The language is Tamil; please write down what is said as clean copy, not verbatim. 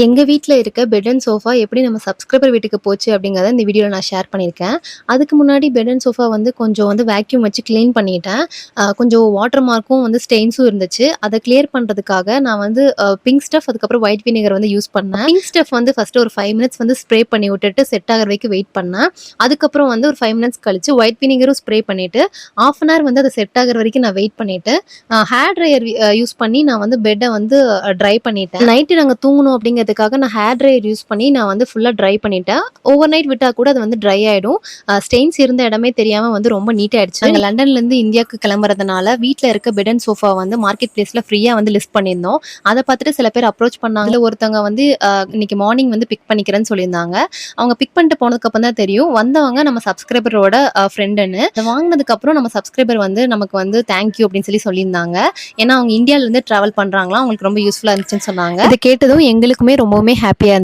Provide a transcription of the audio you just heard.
எங்க வீட்ல இருக்க பெட் அண்ட் சோஃபா எப்படி நம்ம சப்ஸ்கிரைபர் வீட்டுக்கு போச்சு அப்படிங்கிறத இந்த வீடியோல நான் ஷேர் பண்ணியிருக்கேன். அதுக்கு முன்னாடி பெட் அண்ட் சோஃபா வந்து கொஞ்சம் வந்து வேக்யூம் வச்சு கிளீன் பண்ணிட்டேன். கொஞ்சம் வாட்டர் மார்க்கும் வந்து ஸ்டெயின்ஸும் இருந்துச்சு. அத கிளியர் பண்றதுக்காக நான் வந்து பிங்க் ஸ்டஃப் அதுக்கப்புறம் ஒயிட் வினிகர் வந்து யூஸ் பண்ணேன். பிங்க் ஸ்டஃப் வந்து ஃபர்ஸ்ட் ஒரு 5 மினிட்ஸ் வந்து ஸ்ப்ரே பண்ணி விட்டுட்டு செட் ஆகுற வரைக்கும் வெயிட் பண்ணேன். அதுக்கப்புறம் வந்து ஒரு 5 மினிட்ஸ் கழிச்சு ஒயிட் வினிகரும் ஸ்ப்ரே பண்ணிட்டு 1/2 அன் ஹவர் வந்து அது செட் ஆகுற வரைக்கும் நான் வெயிட் பண்ணிட்டு ஹேர் ட்ரையர் யூஸ் பண்ணி நான் வந்து பெட்ட வந்து ட்ரை பண்ணிட்டேன். நைட்டு நாங்க தூங்கணும் அப்படிங்கிறதுக்காக நான் ஹேர் ட்ரையர் யூஸ் பண்ணி நான் வந்து ஃபுல்லா ட்ரை பண்ணிட்டேன். ஓவர் நைட் விட்டா கூட அது வந்து ட்ரை ஆயிடும். ஸ்டெயின்ஸ் இருந்த இடமே தெரியாம வந்து ரொம்ப நீட் ஆயிடுச்சு. நாங்க லண்டன்ல இருந்து இந்தியாவுக்கு கிளம்புறதுனால வீட்ல இருக்க பெட் அண்ட் சோஃபா வந்து மார்க்கெட் பிளேஸ்ல ஃப்ரீயா வந்து லிஸ்ட் பண்ணியிருந்தோம். அதை பார்த்துட்டு சில பேர் அப்ரோச் பண்ணாங்க. ஒருத்தவங்க வந்து இன்னைக்கு மார்னிங் வந்து பிக் பண்ணிக்கிறேன்னு சொல்லியிருந்தாங்க. அவங்க பிக் பண்ணிட்டு போனதுக்கு அப்புறம் தான் தெரியும் வந்தவங்க நம்ம சப்ஸ்கிரைபரோட ஃப்ரெண்டுன்னு. அதை வாங்கினதுக்கு அப்புறம் நம்ம சப்ஸ்கிரைபர் வந்து நமக்கு வந்து தேங்க்யூ அப்படின்னு சொல்லியிருந்தாங்க. ஏன்னா அவங்க இந்தியால இருந்து டிராவல் பண்றாங்களா, அவங்களுக்கு ரொம்ப யூஸ்ஃபுல்லா இருந்துச்சுன்னு சொன்னாங்க. இதை கேட்டதும் எங்களுக்குமே ரொம்பவுமே ஹாப்பியா